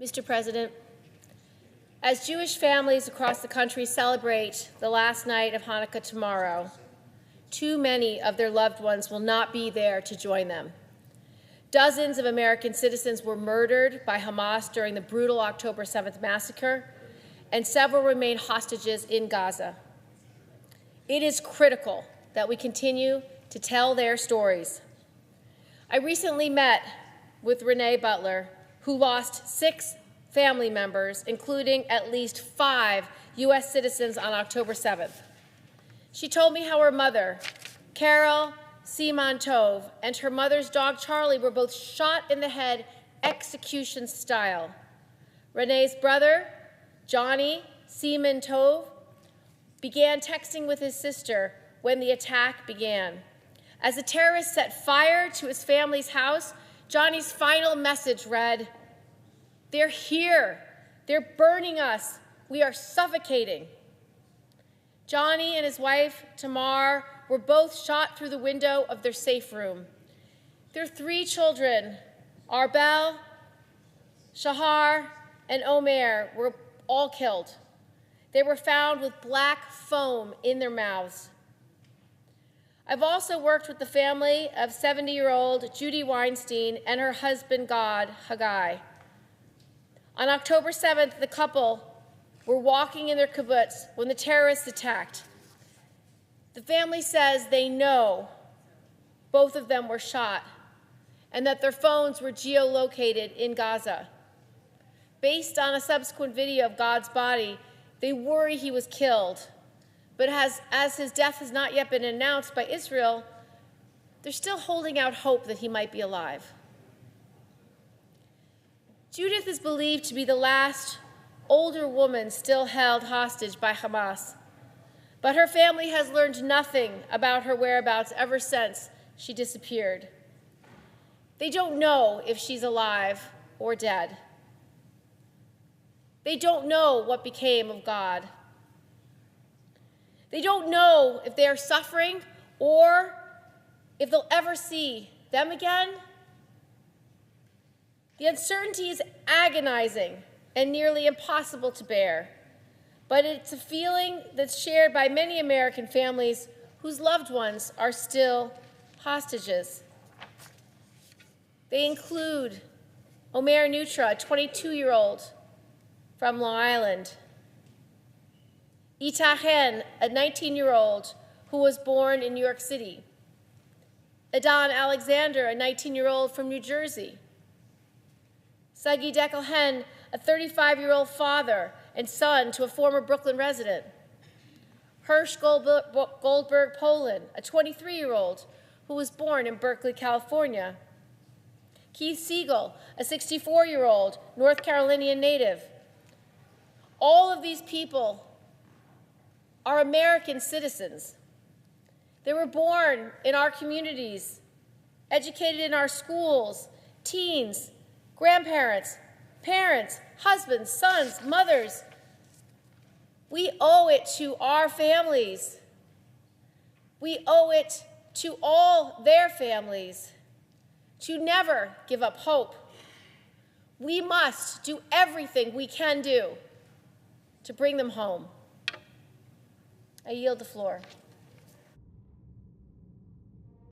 Mr. President, as Jewish families across the country celebrate the last night of Hanukkah tomorrow, too many of their loved ones will not be there to join them. Dozens of American citizens were murdered by Hamas during the brutal October 7th massacre, and several remain hostages in Gaza. It is critical that we continue to tell their stories. I recently met with Renee Butler, who lost 6 family members, including at least 5 U.S. citizens on October 7th. She told me how her mother, Carol Simon Tov, and her mother's dog Charlie were both shot in the head execution style. Renee's brother, Johnny Simon Tov, began texting with his sister when the attack began. As the terrorists set fire to his family's house, Johnny's final message read, "They're here. They're burning us. We are suffocating." Johnny and his wife, Tamar, were both shot through the window of their safe room. Their 3 children, Arbel, Shahar, and Omer, were all killed. They were found with black foam in their mouths. I've also worked with the family of 70-year-old Judy Weinstein and her husband, Haggai. On October 7th, the couple were walking in their kibbutz when the terrorists attacked. The family says they know both of them were shot and that their phones were geolocated in Gaza. Based on a subsequent video of God's body, they worry he was killed. But as his death has not yet been announced by Israel, they're still holding out hope that he might be alive. Judith is believed to be the last older woman still held hostage by Hamas, but her family has learned nothing about her whereabouts ever since she disappeared. They don't know if she's alive or dead. They don't know what became of God. They don't know if they are suffering or if they'll ever see them again. The uncertainty is agonizing and nearly impossible to bear, but it's a feeling that's shared by many American families whose loved ones are still hostages. They include Omer Nutra, a 22-year-old from Long Island, Itachen, a 19-year-old who was born in New York City, Adan Alexander, a 19-year-old from New Jersey, Sagi Dekelhen, a 35-year-old father and son to a former Brooklyn resident, Hirsch Goldberg Poland, a 23-year-old who was born in Berkeley, California, Keith Siegel, a 64-year-old North Carolinian native. All of these people are American citizens. They were born in our communities, educated in our schools, teens, grandparents, parents, husbands, sons, mothers. We owe it to our families. We owe it to all their families to never give up hope. We must do everything we can do to bring them home. I yield the floor.